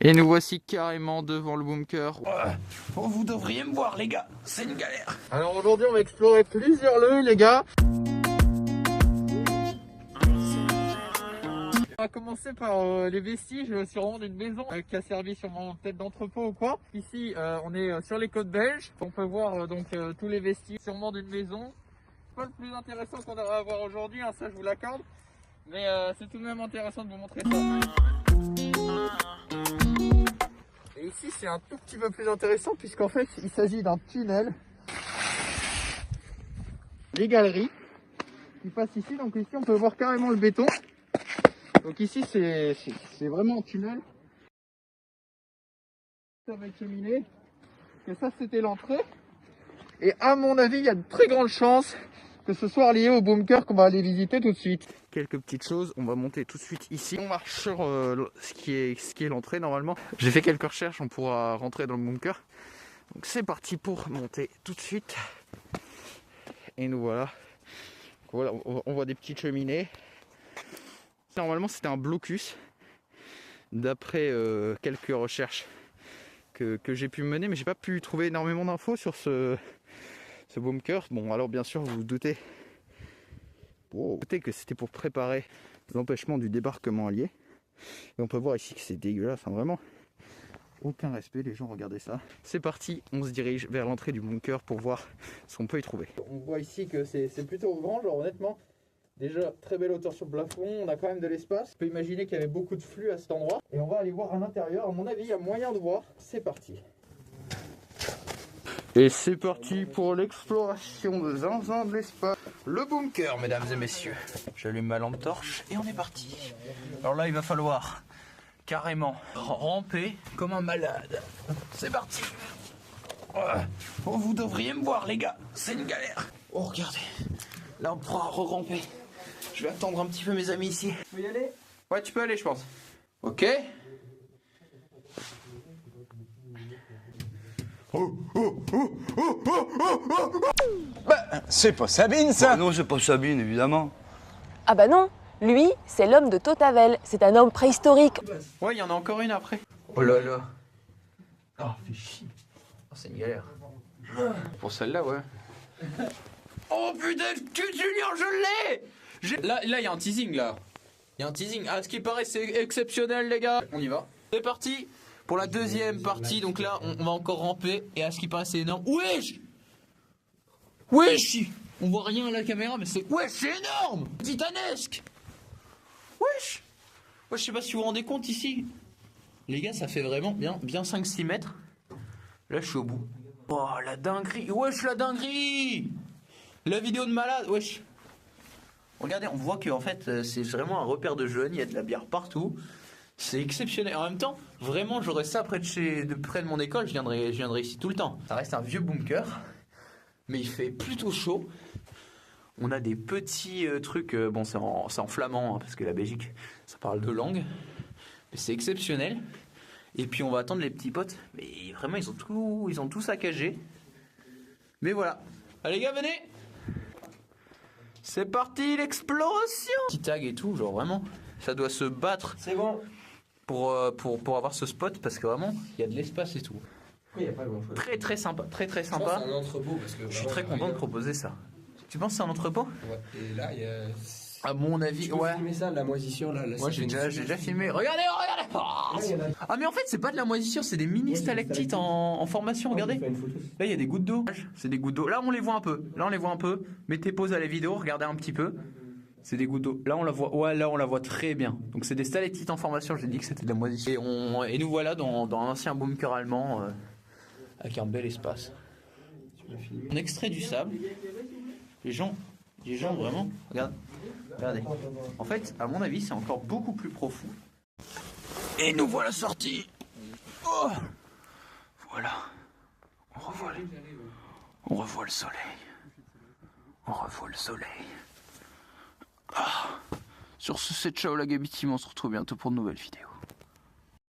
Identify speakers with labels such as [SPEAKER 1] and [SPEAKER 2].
[SPEAKER 1] Et nous voici carrément devant le bunker.
[SPEAKER 2] Oh, vous devriez me voir les gars, c'est une galère.
[SPEAKER 1] Alors aujourd'hui on va explorer plusieurs lieux les gars. On va commencer par les vestiges sûrement d'une maison qui a servi sûrement peut-être d'entrepôt ou quoi. Ici on est sur les côtes belges. On peut voir tous les vestiges sûrement d'une maison. C'est pas le plus intéressant qu'on aura à voir aujourd'hui, hein, ça je vous l'accorde. Mais c'est tout de même intéressant de vous montrer ça. Et ici c'est un tout petit peu plus intéressant puisqu'en fait il s'agit d'un tunnel. Les galeries qui passent ici, donc ici on peut voir carrément le béton. Donc ici c'est vraiment un tunnel. Avec cheminée. Et ça c'était l'entrée. Et à mon avis il y a de très grandes chances que ce soit lié au bunker qu'on va aller visiter tout de suite. Quelques petites choses, on va monter tout de suite ici. On marche sur ce qui est l'entrée normalement. J'ai fait quelques recherches, on pourra rentrer dans le bunker. Donc c'est parti pour monter tout de suite. Et nous voilà. Voilà, on voit des petites cheminées. Normalement c'était un blocus. D'après quelques recherches que j'ai pu mener, mais j'ai pas pu trouver énormément d'infos sur ce bunker. Bon, alors bien sûr, vous vous doutez que c'était pour préparer l'empêchement du débarquement allié. Et on peut voir ici que c'est dégueulasse, hein, vraiment. Aucun respect, les gens, regardez ça. C'est parti, on se dirige vers l'entrée du bunker pour voir ce qu'on peut y trouver. On voit ici que c'est plutôt grand, genre honnêtement. Déjà, très belle hauteur sur le plafond, on a quand même de l'espace. On peut imaginer qu'il y avait beaucoup de flux à cet endroit. Et on va aller voir à l'intérieur, à mon avis, il y a moyen de voir. C'est parti. Et c'est parti pour l'exploration de zinzin de l'espace.
[SPEAKER 2] Le bunker, mesdames et messieurs. J'allume ma lampe torche et on est parti. Alors là, il va falloir carrément ramper comme un malade. C'est parti. Oh, vous devriez me voir, les gars. C'est une galère. Oh, regardez. Là, on pourra re-ramper. Je vais attendre un petit peu mes amis ici.
[SPEAKER 1] Tu peux y aller?
[SPEAKER 2] Ouais, tu peux aller, je pense. Ok.
[SPEAKER 3] C'est pas Sabine, ça.
[SPEAKER 4] Non, c'est pas Sabine, évidemment.
[SPEAKER 5] Ah bah non, lui, c'est l'homme de Tautavel. C'est un homme préhistorique.
[SPEAKER 2] Ouais, il y en a encore une après. Oh là là. Oh, fais chier. Oh, c'est une galère.
[SPEAKER 1] Pour celle-là, ouais.
[SPEAKER 2] Oh putain, Julien, je l'ai. Là, il y a un teasing, là. Il y a un teasing. Ah, ce qui paraît, c'est exceptionnel, les gars. On y va. C'est parti pour la deuxième partie. Donc là, on va encore ramper. Et à ce qui paraît, c'est énorme. Wesh. Wesh. On voit rien à la caméra, mais c'est... Wesh, c'est énorme. Titanesque. Wesh. Wesh, je sais pas si vous vous rendez compte ici. Les gars, ça fait vraiment bien 5-6 mètres. Là, je suis au bout. Oh, la dinguerie. Wesh, la dinguerie. La vidéo de malade, wesh. Regardez, on voit que en fait, c'est vraiment un repère de jeunes. Il y a de la bière partout. C'est exceptionnel. En même temps, vraiment, j'aurais ça près de mon école. Je viendrais ici tout le temps. Ça reste un vieux bunker, mais il fait plutôt chaud. On a des petits trucs. Bon, c'est en flamand, hein, parce que la Belgique, ça parle deux langues. Mais c'est exceptionnel. Et puis on va attendre les petits potes. Mais vraiment, ils ont tout saccagé. Mais voilà. Allez, gars, venez. C'est parti, l'exploration. Petit tag et tout, genre vraiment, ça doit se battre.
[SPEAKER 3] C'est bon.
[SPEAKER 2] Pour avoir ce spot, parce que vraiment, il y a de l'espace et tout.
[SPEAKER 3] Oui, il n'y a pas grand-chose.
[SPEAKER 2] Très sympa, très
[SPEAKER 3] Je pense
[SPEAKER 2] sympa.
[SPEAKER 3] que c'est un entrepôt parce que
[SPEAKER 2] Je suis très content de proposer ça. Tu penses que c'est un entrepôt?
[SPEAKER 3] Ouais. Et là, il y a.
[SPEAKER 2] À mon avis,
[SPEAKER 3] Tu peux
[SPEAKER 2] ouais.
[SPEAKER 3] filmer ça, la moisissure là.
[SPEAKER 2] Moi j'ai déjà filmé. Regardez. Ah mais en fait c'est pas de la moisissure, c'est des mini stalactites en formation. Regardez. Là il y a des gouttes d'eau. C'est des gouttes d'eau. Là on les voit un peu. Mettez pause à la vidéo, regardez un petit peu. C'est des gouttes d'eau. Là on la voit. Ouais, là on la voit très bien. Donc c'est des stalactites en formation. J'ai dit que c'était de la moisissure. Et nous voilà dans un ancien bunker allemand avec un bel espace. On extrait du sable. Les gens vraiment. Regardez. En fait, à mon avis, c'est encore beaucoup plus profond. Et nous voilà sortis. Oh, voilà. On revoit le soleil. Ah. Sur ce, c'est ciao la Gabiti, on se retrouve bientôt pour de nouvelles vidéos.